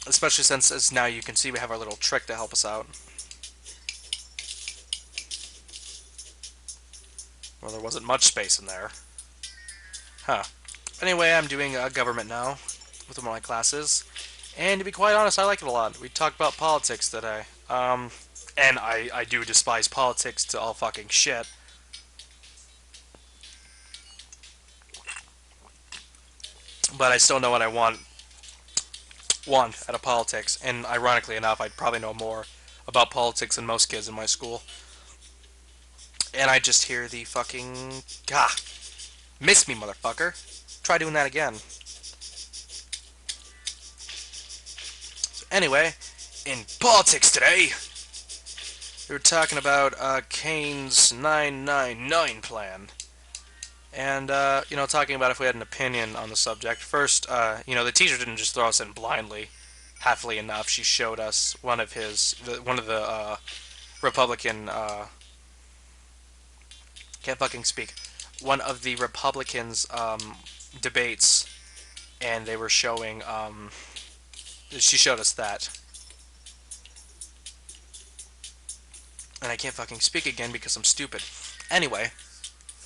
Especially since, as now you can see, we have our little trick to help us out. Well, there wasn't much space in there. Huh. Anyway, I'm doing government now with one of my classes. And to be quite honest, I like it a lot. We talked about politics today. And I do despise politics to all fucking shit. But I still know what I want out of politics. And ironically enough, I'd probably know more about politics than most kids in my school. And I just hear the fucking... Gah! Miss me, motherfucker. Try doing that again. So anyway, in politics today, we were talking about Kane's 999 plan. And, talking about if we had an opinion on the subject. First, the teacher didn't just throw us in blindly. Happily enough, she showed us one of the Republican, can't fucking speak, one of the Republicans' debates, and they were showing, she showed us that. And I can't fucking speak again because I'm stupid. Anyway,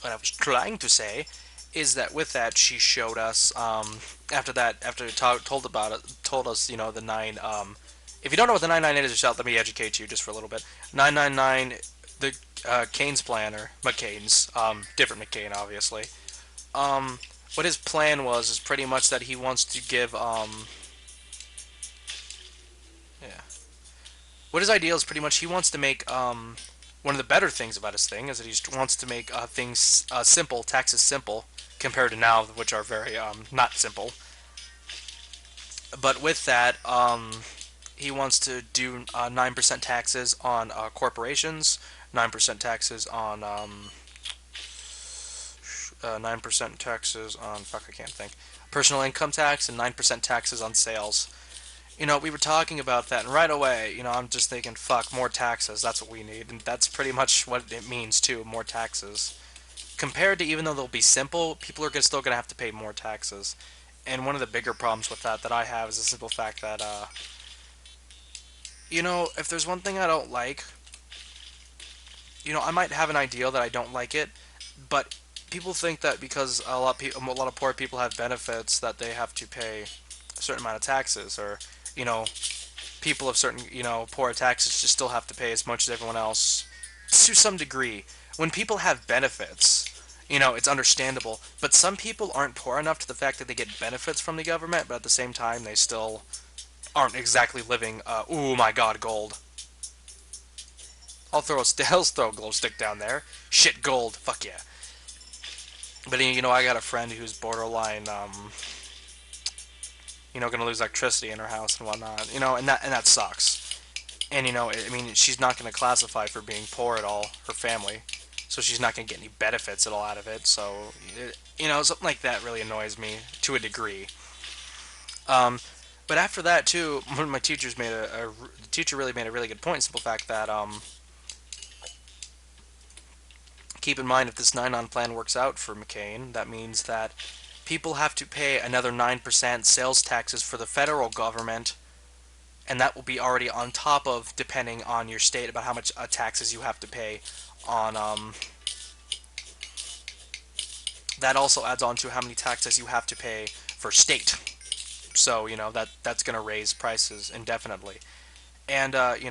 what I was trying to say is that with that she showed us after it told about it, told us the nine. If you don't know what the 999 is, let me educate you just for a little bit. 999, the Kane's plan, or McCain's, different McCain obviously. Um, what his plan was is pretty much that he wants to give yeah. What his idea is pretty much he wants to make one of the better things about his thing is that he wants to make things simple, taxes simple, compared to now, which are very not simple. But with that, he wants to do 9% taxes on corporations, 9% taxes on 9% taxes on fuck I can't think personal income tax, and 9% taxes on sales. We were talking about that, and right away, I'm just thinking, fuck, more taxes. That's what we need, and that's pretty much what it means too. More taxes. Compared to, even though they'll be simple, people are still gonna have to pay more taxes. And one of the bigger problems with that I have is the simple fact that, if there's one thing I don't like, I might have an ideal that I don't like it, but people think that because a lot of poor people have benefits that they have to pay a certain amount of taxes, or you know, people of certain poor taxes just still have to pay as much as everyone else to some degree. When people have benefits, it's understandable, but some people aren't poor enough to the fact that they get benefits from the government, but at the same time they still aren't exactly living. Oh my God, gold! I'll throw a glow stick down there. Shit, gold. Fuck yeah. But I got a friend who's borderline, gonna lose electricity in her house and whatnot. And that sucks. And I mean, she's not gonna classify for being poor at all. Her family, so she's not gonna get any benefits at all out of it. So, something like that really annoys me to a degree. Um, but after that too, one of my teachers the teacher really made a really good point. Simple fact that keep in mind, if this 9 on plan works out for McCain, that means that people have to pay another 9% sales taxes for the federal government, and that will be already on top of, depending on your state, about how much taxes you have to pay on. That also adds on to how many taxes you have to pay for state. So that's going to raise prices indefinitely. And there's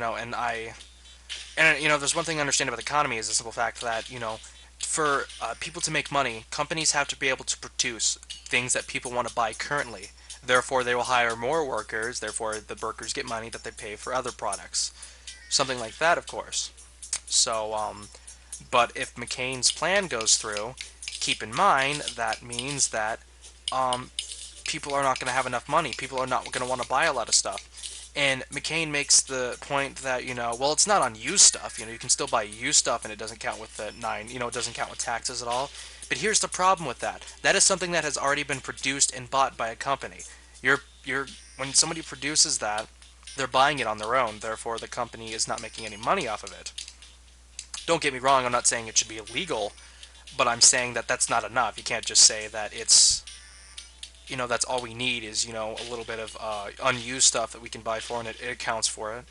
one thing I understand about the economy is the simple fact that for people to make money, companies have to be able to produce things that people want to buy currently. Therefore, they will hire more workers. Therefore, the workers get money that they pay for other products. Something like that, of course. So, but if McCain's plan goes through, keep in mind that means that um, people are not going to have enough money. People are not going to want to buy a lot of stuff. And McCain makes the point that, well, it's not on used stuff. You can still buy used stuff and it doesn't count with the it doesn't count with taxes at all. But here's the problem with that. That is something that has already been produced and bought by a company. When somebody produces that, they're buying it on their own. Therefore, the company is not making any money off of it. Don't get me wrong, I'm not saying it should be illegal, but I'm saying that that's not enough. You can't just say that it's that's all we need is, a little bit of unused stuff that we can buy for, and it accounts for it.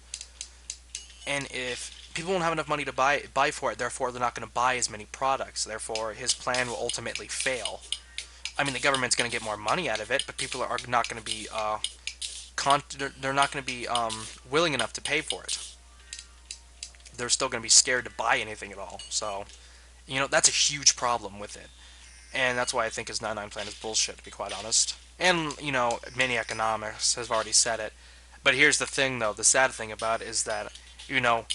And if people won't have enough money to buy for it, therefore they're not going to buy as many products. Therefore, his plan will ultimately fail. I mean, the government's going to get more money out of it, but people are not going to be they're not going to be willing enough to pay for it. They're still going to be scared to buy anything at all. So, that's a huge problem with it. And that's why I think his 9-9 plan is bullshit, to be quite honest. And, many economics have already said it. But here's the thing, though. The sad thing about it is that, you know,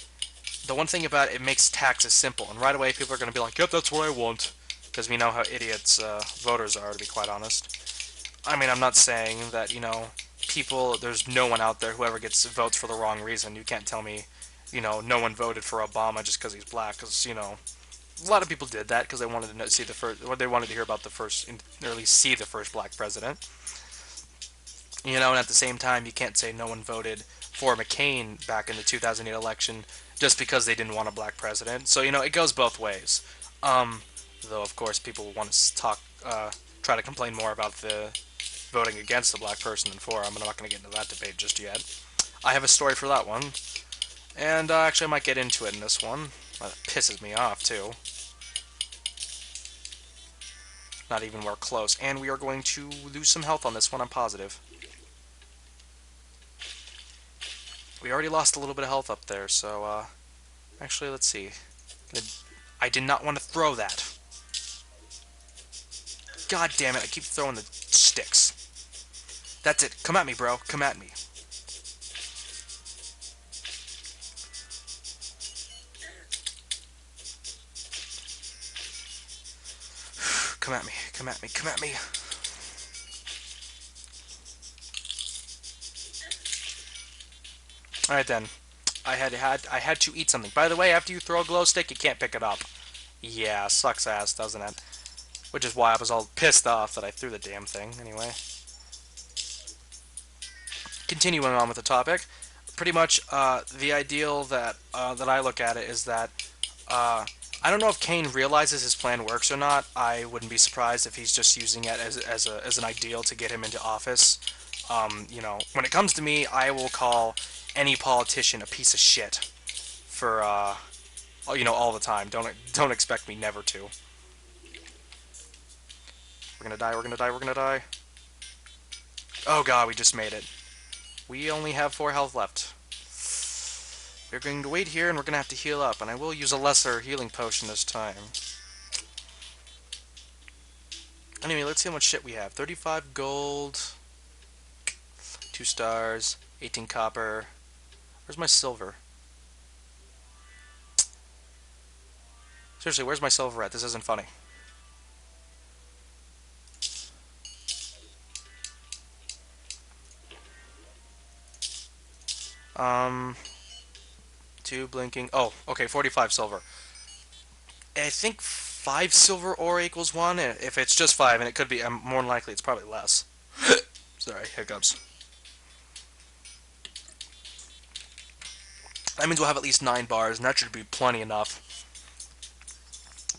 the one thing about it makes taxes simple. And right away, people are going to be like, yep, that's what I want. Because we know how idiots voters are, to be quite honest. I mean, I'm not saying that, there's no one out there who ever gets votes for the wrong reason. You can't tell me, no one voted for Obama just because he's black. Because, a lot of people did that because they wanted to see the first, or they wanted to hear about the first, or at least see the first black president. And at the same time, you can't say no one voted for McCain back in the 2008 election just because they didn't want a black president. So, it goes both ways. Though, of course, people want to try to complain more about the voting against a black person than for him, and I'm not going to get into that debate just yet. I have a story for that one, and actually I might get into it in this one. That pisses me off, too. Not even we're close. And we are going to lose some health on this one, I'm positive. We already lost a little bit of health up there, so, actually, let's see. I did not want to throw that. God damn it, I keep throwing the sticks. That's it. Come at me, bro. Come at me. Come at me. Come at me. Come at me. Alright then. I had to eat something. By the way, after you throw a glow stick, you can't pick it up. Yeah, sucks ass, doesn't it? Which is why I was all pissed off that I threw the damn thing. Anyway. Continuing on with the topic. Pretty much, the ideal that I look at it is that I don't know if Kane realizes his plan works or not. I wouldn't be surprised if he's just using it as an ideal to get him into office. When it comes to me, I will call any politician a piece of shit for, all the time. Don't expect me never to. We're gonna die, we're gonna die, we're gonna die. Oh god, we just made it. We only have 4 health left. We're going to wait here, and we're going to have to heal up, and I will use a lesser healing potion this time. Anyway, let's see how much shit we have. 35 gold, 2 stars, 18 copper. Where's my silver? Seriously, where's my silver at? This isn't funny. Um... 2 blinking. Oh, okay, 45 silver. I think 5 silver ore equals 1. If it's just 5, and it could be, more than likely it's probably less. Sorry, hiccups. That means we'll have at least 9 bars, and that should be plenty enough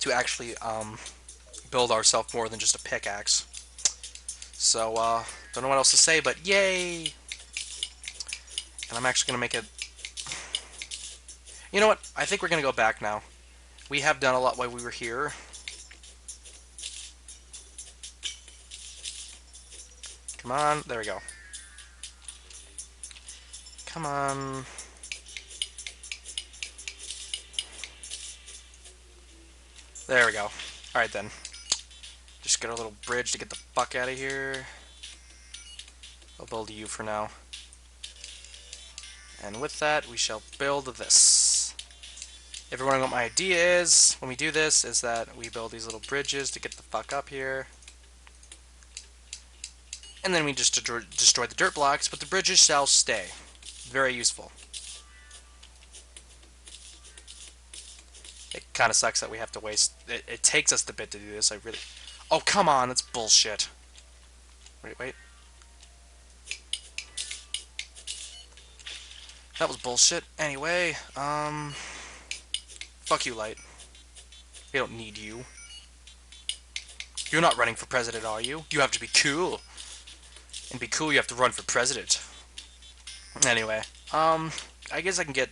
to actually build ourselves more than just a pickaxe. So, don't know what else to say, but yay! And I'm actually going to make it... You know what? I think we're going to go back now. We have done a lot while we were here. Come on. There we go. Come on. There we go. Alright then. Just get a little bridge to get the fuck out of here. I'll build you for now. And with that, we shall build this. If you're wondering what my idea is, when we do this, is that we build these little bridges to get the fuck up here. And then we just destroy the dirt blocks, but the bridges shall stay. Very useful. It kind of sucks that we have to waste... It takes us a bit to do this, I really... Oh, come on, that's bullshit. Wait. That was bullshit. Anyway, fuck you, Light. We don't need you. You're not running for president, are you? You have to be cool. And be cool, you have to run for president. Anyway, I guess I can get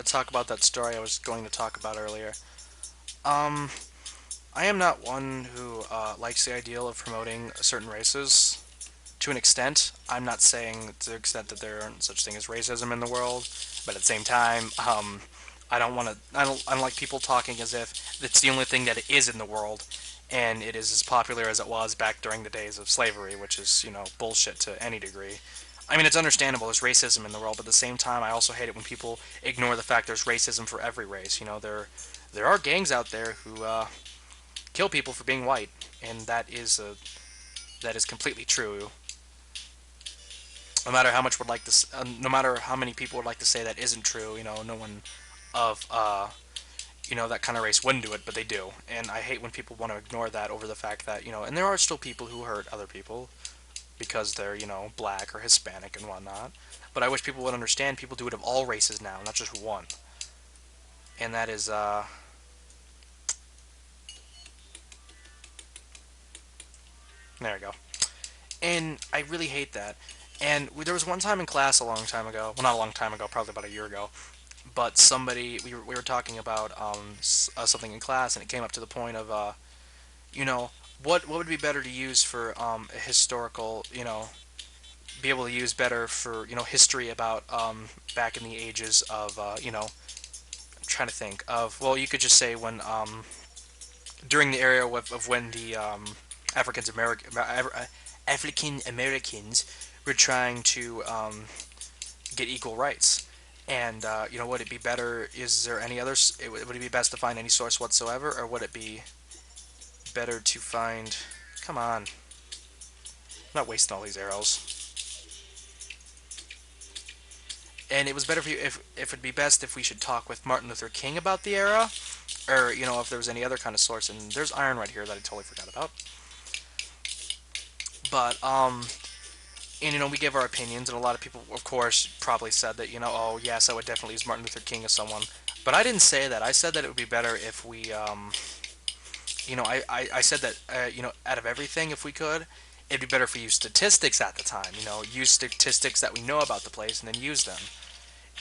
talk about that story I was going to talk about earlier. Um, I am not one who likes the ideal of promoting certain races. To an extent, I'm not saying to the extent that there aren't such thing as racism in the world, but at the same time, I don't want to. I don't like people talking as if it's the only thing that it is in the world, and it is as popular as it was back during the days of slavery, which is bullshit to any degree. I mean, it's understandable there's racism in the world, but at the same time, I also hate it when people ignore the fact there's racism for every race. There are gangs out there who kill people for being white, and that is completely true. No matter how many people would like to say that isn't true, no one of that kind of race wouldn't do it, but they do, and I hate when people want to ignore that over the fact that and there are still people who hurt other people because they're black or Hispanic and whatnot. But I wish people would understand people do it of all races now, not just one, and that is there we go. And I really hate that. And there was one time in class a long time ago, well, not a long time ago, probably about a year ago, but we were talking about something in class, and it came up to the point of you know what would be better to use for a historical, be able to use better for history about back in the ages of I'm trying to think of, well, you could just say when during the era of when the African Americans were trying to get equal rights. And would it be better? Is there any others? Would it be best to find any source whatsoever, or would it be better to find? Come on, I'm not wasting all these arrows. And it was better for you if it'd be best if we should talk with Martin Luther King about the era, or if there was any other kind of source. And there's iron right here that I totally forgot about. But and we give our opinions, and a lot of people, of course, probably said that oh yes, I would definitely use Martin Luther King as someone. But I didn't say that. I said that it would be better if we I said that out of everything, if we could, it'd be better if we use statistics at the time. Use statistics that we know about the place and then use them.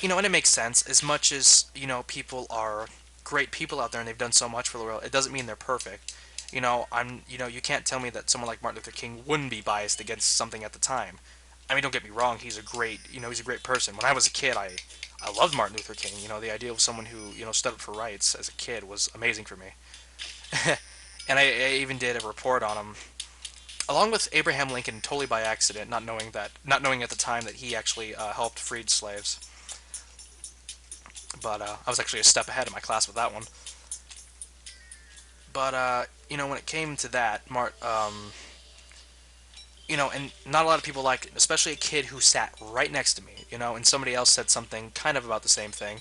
And it makes sense. As much as people are great people out there and they've done so much for the world, it doesn't mean they're perfect. You can't tell me that someone like Martin Luther King wouldn't be biased against something at the time. I mean, don't get me wrong. He's a great person. When I was a kid, I loved Martin Luther King. The idea of someone who stood up for rights as a kid was amazing for me. And I even did a report on him, along with Abraham Lincoln, totally by accident, not knowing at the time that he actually helped freed slaves. But I was actually a step ahead in my class with that one. But when it came to that, and not a lot of people liked it, especially a kid who sat right next to me, and somebody else said something kind of about the same thing,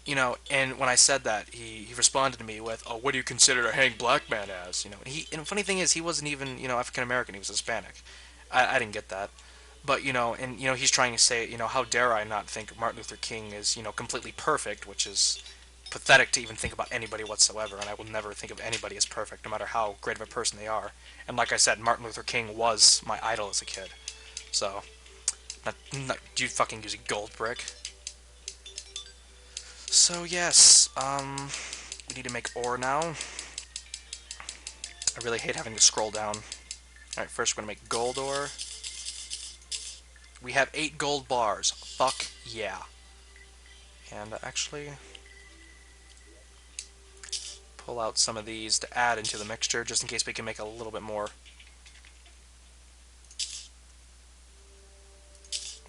and when I said that, he responded to me with, "Oh, what do you consider a hang black man as?" And the funny thing is, he wasn't even, African American, he was Hispanic. I didn't get that. But, and, he's trying to say, how dare I not think Martin Luther King is, completely perfect, which is pathetic to even think about anybody whatsoever, and I will never think of anybody as perfect, no matter how great of a person they are. And like I said, Martin Luther King was my idol as a kid. So, not you fucking using gold brick. So yes, we need to make ore now. I really hate having to scroll down. Alright, first we're gonna make gold ore. We have 8 gold bars. Fuck yeah. And actually, pull out some of these to add into the mixture, just in case we can make a little bit more.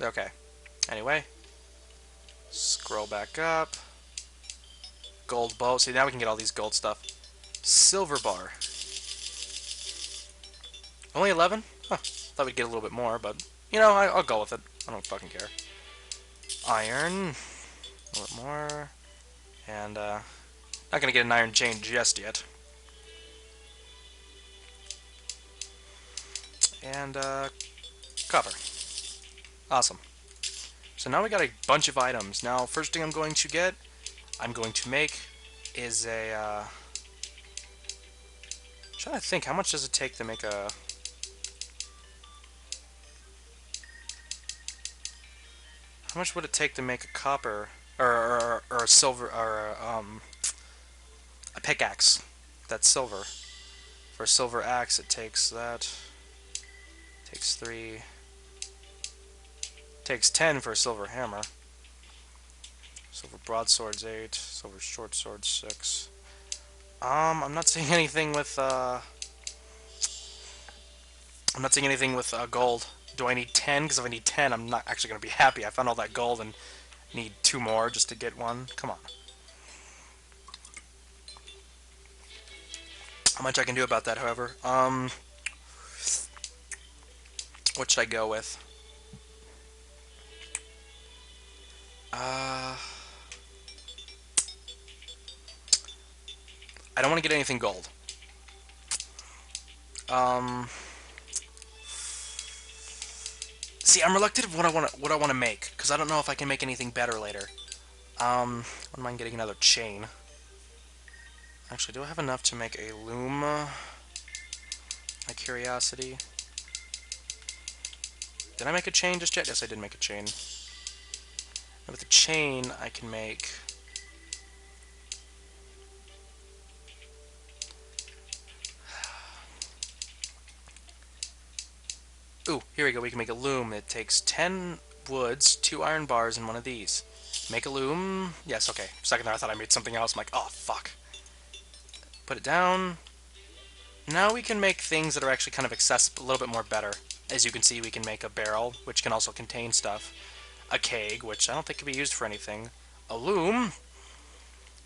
Okay. Anyway, scroll back up. Gold bow. See, now we can get all these gold stuff. Silver bar. Only 11? Huh. Thought we'd get a little bit more, but, I'll go with it. I don't fucking care. Iron. A little bit more. And, not gonna get an iron chain just yet. And, copper. Awesome. So now we got a bunch of items. Now, first thing I'm going to make is a, I'm trying to think, how much does it take to make a... How much would it take to make a copper or a silver or a pickaxe? That's silver. For a silver axe, it takes that. Takes 3. Takes 10 for a silver hammer. Silver broadsword's 8. Silver short sword 6. I'm not seeing anything with I'm not seeing anything with gold. Do I need 10? Because if I need 10, I'm not actually going to be happy. I found all that gold and need 2 more just to get one. Come on. How much I can do about that, however. What should I go with? I don't want to get anything gold. See, I'm reluctant of what I want to make because I don't know if I can make anything better later. Wouldn't mind getting another chain. Actually, do I have enough to make a loom? My curiosity. Did I make a chain just yet? Yes, I did make a chain. And with the chain, I can make... Ooh, here we go. We can make a loom. It takes 10 woods, 2 iron bars, and 1 of these. Make a loom. Yes, okay. For a second there, I thought I made something else. I'm like, oh, fuck. Put it down. Now we can make things that are actually kind of accessible, a little bit more better. As you can see, we can make a barrel, which can also contain stuff. A keg, which I don't think can be used for anything. A loom,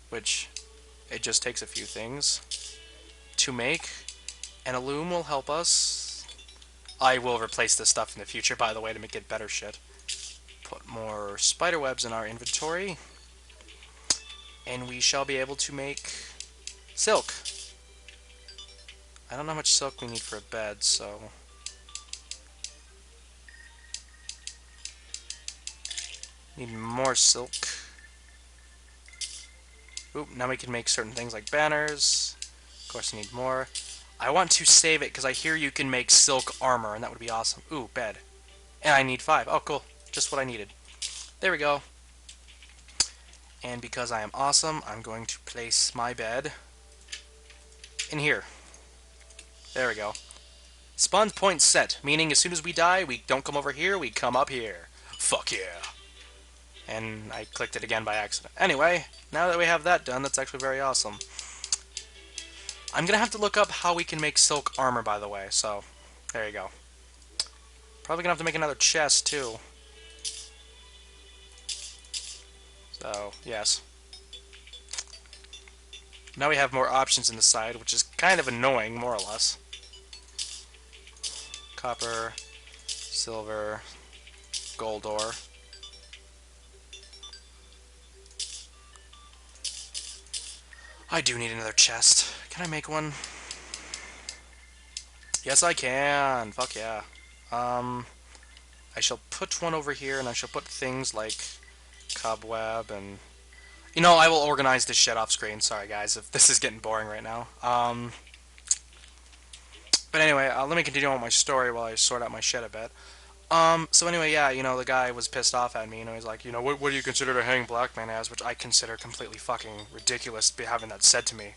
which it just takes a few things to make. And a loom will help us. I will replace this stuff in the future, by the way, to make it better shit. Put more spider webs in our inventory. And we shall be able to make silk. I don't know how much silk we need for a bed, so... Need more silk. Oop, now we can make certain things like banners. Of course, I need more. I want to save it because I hear you can make silk armor, and that would be awesome. Ooh, bed. And I need 5. Oh, cool. Just what I needed. There we go. And because I am awesome, I'm going to place my bed in here. There we go. Spawn point set, meaning as soon as we die, we don't come over here, we come up here. Fuck yeah. And I clicked it again by accident. Anyway, now that we have that done, that's actually very awesome. I'm gonna have to look up how we can make silk armor, by the way, so there you go. Probably gonna have to make another chest, too. So, yes. Now we have more options in the side, which is kind of annoying, more or less. Copper, silver, gold ore. I do need another chest. Can I make one? Yes, I can. Fuck yeah. I shall put one over here, and I shall put things like cobweb and... You know, I will organize this shit off screen. Sorry, guys, if this is getting boring right now. But anyway, let me continue on my story while I sort out my shit a bit. So anyway, yeah, you know, the guy was pissed off at me, and he's like, you know, what do you consider to hang black man as? Which I consider completely fucking ridiculous having that said to me.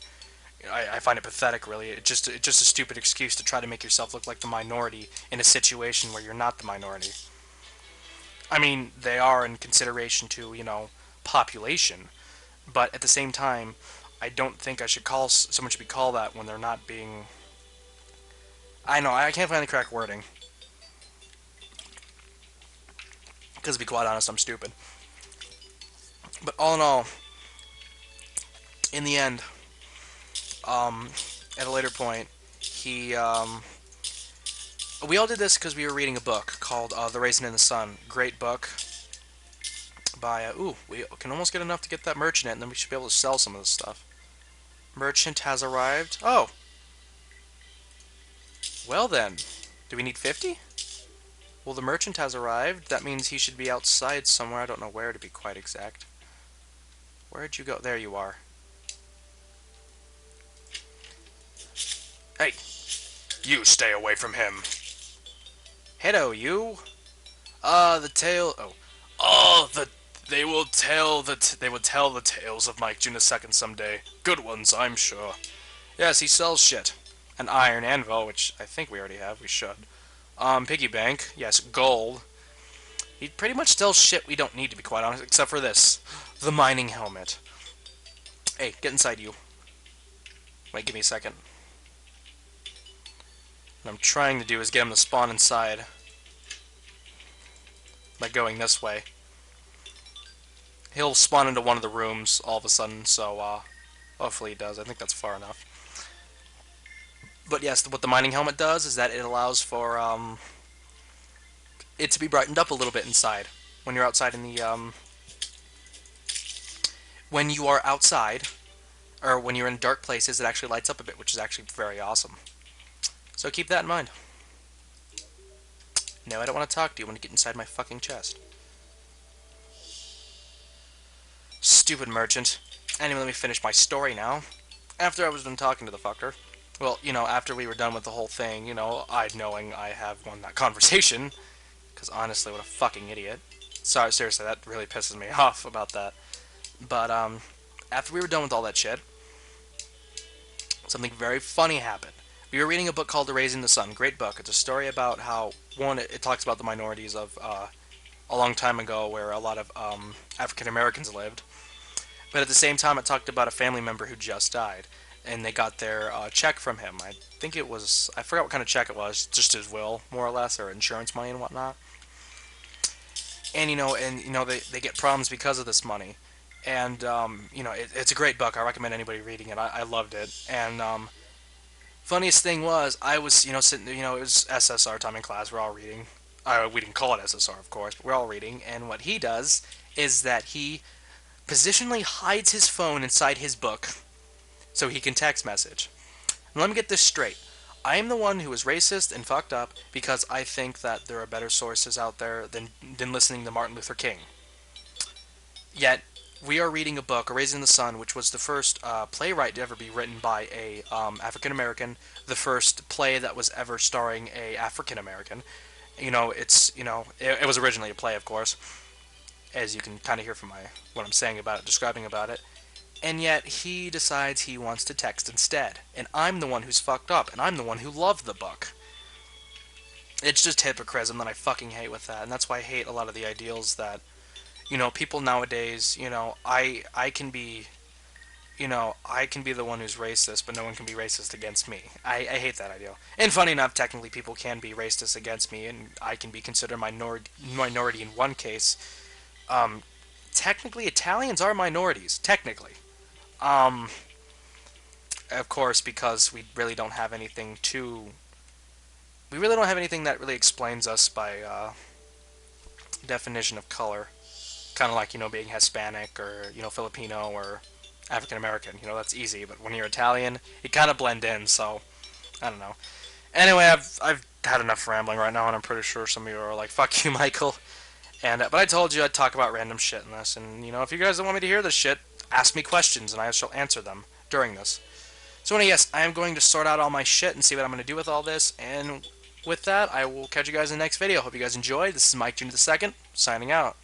I find it pathetic, really. It's just a stupid excuse to try to make yourself look like the minority in a situation where you're not the minority. I mean, they are in consideration to, you know, population, but at the same time, I don't think I should call someone should be called that when they're not being... I know, I can't find the correct wording. Because to be quite honest, I'm stupid. But all in all, in the end, at a later point, he, we all did this because we were reading a book called The Raisin in the Sun. Great book by, ooh, we can almost get enough to get that merchant in, and then we should be able to sell some of this stuff. Merchant has arrived. Oh! Well then, do we need 50? Well, the merchant has arrived. That means he should be outside somewhere. I don't know where, to be quite exact. Where'd you go? There you are. Hey! You stay away from him! Hello, you! The tail... Oh. Oh, they will tell the tales of Mike June II someday. Good ones, I'm sure. Yes, he sells shit. An iron anvil, which I think we already have. We should. Piggy bank. Yes, gold. He pretty much sells shit we don't need, to be quite honest, except for this. The mining helmet. Hey, get inside you. Wait, give me a second. What I'm trying to do is get him to spawn inside by going this way. He'll spawn into one of the rooms all of a sudden, so hopefully he does. I think that's far enough. But yes, what the mining helmet does is that it allows for it to be brightened up a little bit inside when you're outside in the when you are outside or when you're in dark places. It actually lights up a bit, which is actually very awesome. So keep that in mind. No, I don't want to talk to you. I want to get inside my fucking chest. Stupid merchant. Anyway, let me finish my story now. After I was done talking to the fucker, well, after we were done with the whole thing, I knowing I have won that conversation, because honestly, what a fucking idiot. Sorry, seriously, that really pisses me off about that. But, after we were done with all that shit, something very funny happened. We were reading a book called Erasing the Sun. Great book. It's a story about how, one, it talks about the minorities of, a long time ago where a lot of, African Americans lived. But at the same time, it talked about a family member who just died. And they got their check from him. I think it was, I forgot what kind of check it was, just his will, more or less, or insurance money and whatnot. And, they get problems because of this money. And, it's a great book. I recommend anybody reading it. I loved it. And, funniest thing was, I was, sitting, it was SSR time in class. We're all reading. We didn't call it SSR, of course, but we're all reading. And what he does is that he positionally hides his phone inside his book so he can text message. And let me get this straight. I am the one who is racist and fucked up because I think that there are better sources out there than listening to Martin Luther King. Yet, we are reading a book, Erasing the Sun, which was the first playwright to ever be written by a African American, the first play that was ever starring a African American. It was originally a play, of course, as you can kind of hear from what I'm saying about it, describing about it. And yet he decides he wants to text instead, and I'm the one who's fucked up, and I'm the one who loved the book. It's just hypocrisy that I fucking hate with that, and that's why I hate a lot of the ideals that people nowadays. I can be the one who's racist, but no one can be racist against me. I hate that ideal. And funny enough, technically, people can be racist against me, and I can be considered minority in one case. Um, Technically, Italians are minorities. Technically, um, of course, because we really don't have anything that really explains us by definition of color. Kind of like being Hispanic or Filipino or African American. That's easy. But when you're Italian, it kind of blend in. So I don't know. Anyway, I've had enough rambling right now, and I'm pretty sure some of you are like, "Fuck you, Michael." And but I told you I'd talk about random shit in this, and if you guys don't want me to hear this shit, ask me questions, and I shall answer them during this. So anyway, yes, I am going to sort out all my shit and see what I'm going to do with all this, and with that, I will catch you guys in the next video. Hope you guys enjoyed. This is Mike June II, signing out.